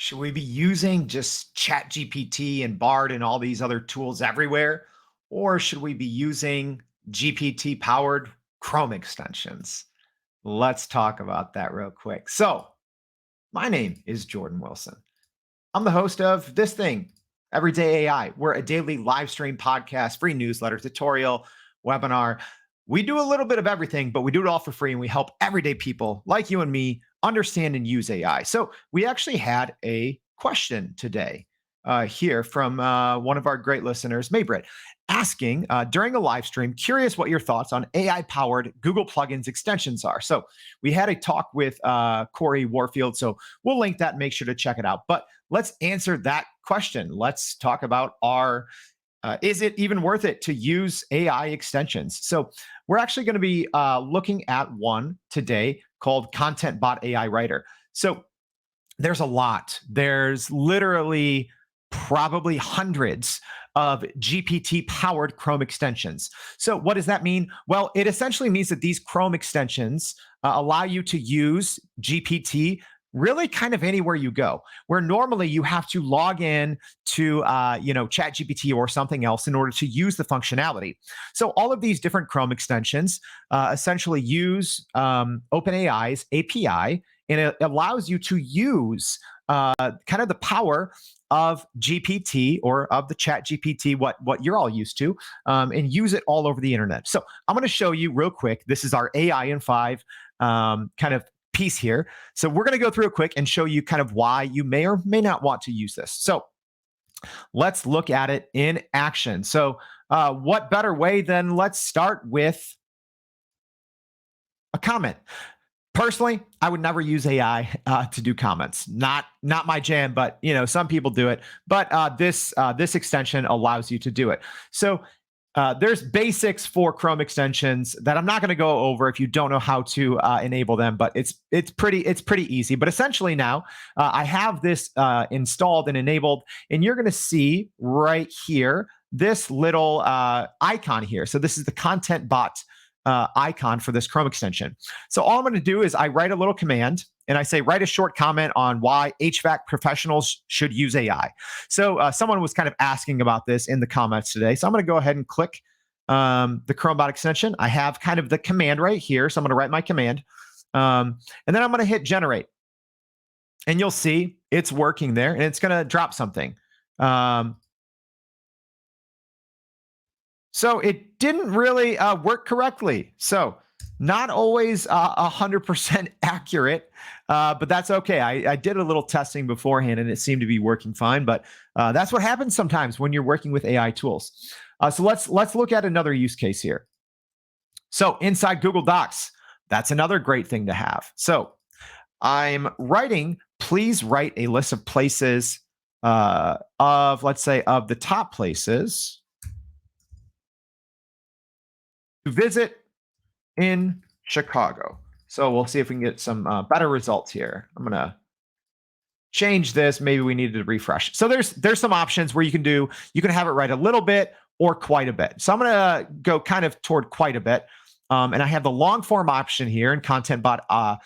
Should we be using just ChatGPT and Bard and all these other tools everywhere? Or should we be using GPT powered Chrome extensions? Let's talk about that real quick. So, my name is Jordan Wilson. I'm the host of This Thing, Everyday AI. We're a daily live stream podcast, free newsletter, tutorial, webinar. We do a little bit of everything, but we do it all for free, and we help everyday people like you and me understand and use AI. So we actually had a question today here from one of our great listeners, Maybrit, asking during a live stream, curious what your thoughts on AI-powered Google plugins extensions are. So we had a talk with Corey Warfield, so we'll link that and make sure to check it out. But let's answer that question. Let's talk about is it even worth it to use AI extensions? So we're actually going to be looking at one today called ContentBot AI Writer. So there's a lot. There's literally probably hundreds of GPT-powered Chrome extensions. So what does that mean? Well, it essentially means that these Chrome extensions allow you to use GPT really kind of anywhere you go, where normally you have to log in to ChatGPT or something else in order to use the functionality. So all of these different Chrome extensions essentially use OpenAI's API, and it allows you to use kind of the power of GPT or of the ChatGPT, what you're all used to, and use it all over the internet. So I'm going to show you real quick. This is our AI in 5 kind of piece here. So we're going to go through it quick and show you kind of why you may or may not want to use this. So let's look at it in action. So what better way than let's start with a comment. Personally, I would never use AI to do comments. Not my jam, but some people do it. But this extension allows you to do it. So there's basics for Chrome extensions that I'm not going to go over if you don't know how to enable them, but it's pretty easy. But essentially now I have this installed and enabled, and you're going to see right here this little icon here. So this is the ContentBot icon for this Chrome extension. So all I'm going to do is I write a little command and I say, write a short comment on why HVAC professionals should use AI. So someone was kind of asking about this in the comments today. So I'm going to go ahead and click the Chromebot extension. I have kind of the command right here. So I'm going to write my command. And then I'm going to hit generate. And you'll see it's working there and it's going to drop something. So it didn't really work correctly. So not always 100% accurate, but that's okay. I did a little testing beforehand and it seemed to be working fine, but that's what happens sometimes when you're working with AI tools. So let's look at another use case here. So inside Google Docs, that's another great thing to have. So I'm writing, please write a list of places let's say, of the top places to visit in Chicago. So we'll see if we can get some better results here. I'm going to change this. Maybe we needed to refresh. So there's some options where you can have it write a little bit or quite a bit. So I'm going to go kind of toward quite a bit. And I have the long form option here in ContentBot.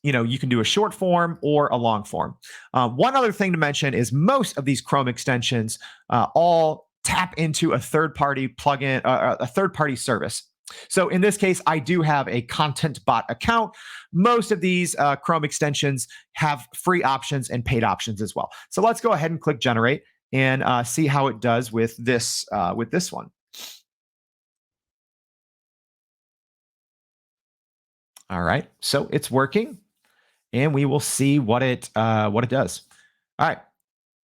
You can do a short form or a long form. One other thing to mention is most of these Chrome extensions all tap into a third-party plugin, a third-party service. So in this case, I do have a ContentBot account. Most of these Chrome extensions have free options and paid options as well. So let's go ahead and click generate and see how it does with this one. All right, so it's working, and we will see what it does. All right.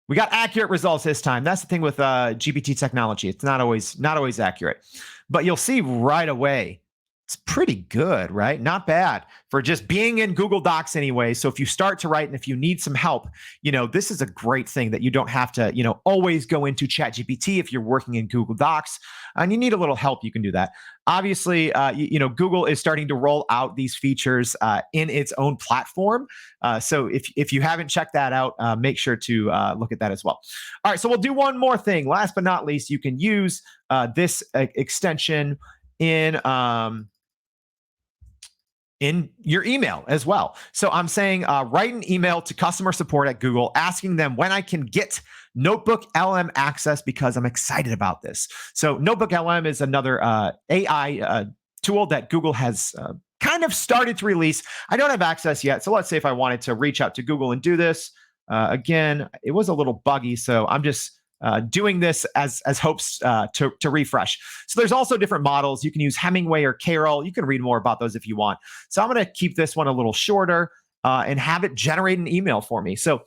We got accurate results this time. That's the thing with GPT technology. It's not always accurate. But you'll see right away, it's pretty good, right? Not bad for just being in Google Docs anyway. So if you start to write and if you need some help, this is a great thing that you don't have to, always go into ChatGPT if you're working in Google Docs and you need a little help, you can do that. Obviously, Google is starting to roll out these features in its own platform. So if you haven't checked that out, make sure to look at that as well. All right, so we'll do one more thing. Last but not least, you can use this extension in in your email as well. So I'm saying write an email to customer support at Google asking them when I can get Notebook LM access because I'm excited about this. So Notebook LM is another AI tool that Google has kind of started to release. I don't have access yet. So let's say if I wanted to reach out to Google and do this, again, it was a little buggy. So I'm just doing this as hopes to refresh. So there's also different models. You can use Hemingway or Carroll. You can read more about those if you want. So I'm going to keep this one a little shorter and have it generate an email for me. So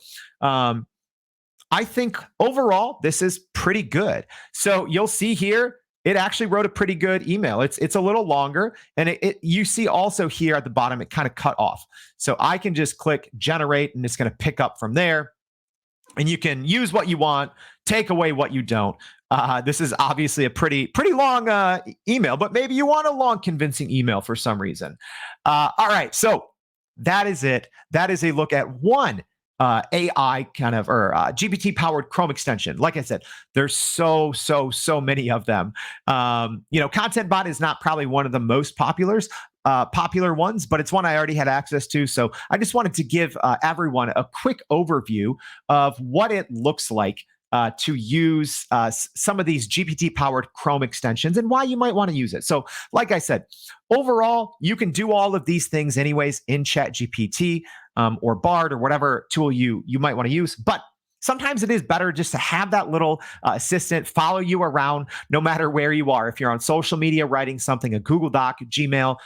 I think overall, this is pretty good. So you'll see here, it actually wrote a pretty good email. It's a little longer, and you see also here at the bottom, it kind of cut off. So I can just click generate, and it's going to pick up from there. And you can use what you want, take away what you don't. This is obviously a pretty long email, but maybe you want a long, convincing email for some reason. All right, so that is it. That is a look at one AI kind of or GPT powered Chrome extension. Like I said, there's so many of them. ContentBot is not probably one of the most popular ones, but it's one I already had access to. So I just wanted to give everyone a quick overview of what it looks like to use some of these GPT-powered Chrome extensions and why you might want to use it. So like I said, overall, you can do all of these things anyways in ChatGPT or Bard or whatever tool you might want to use. But sometimes it is better just to have that little assistant follow you around no matter where you are. If you're on social media, writing something, a Google Doc, Gmail,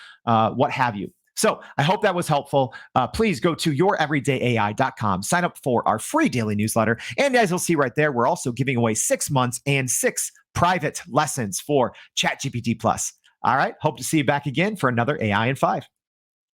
what have you. So I hope that was helpful. Please go to youreverydayai.com, sign up for our free daily newsletter. And as you'll see right there, we're also giving away 6 months and 6 private lessons for ChatGPT Plus. All right. Hope to see you back again for another AI in 5.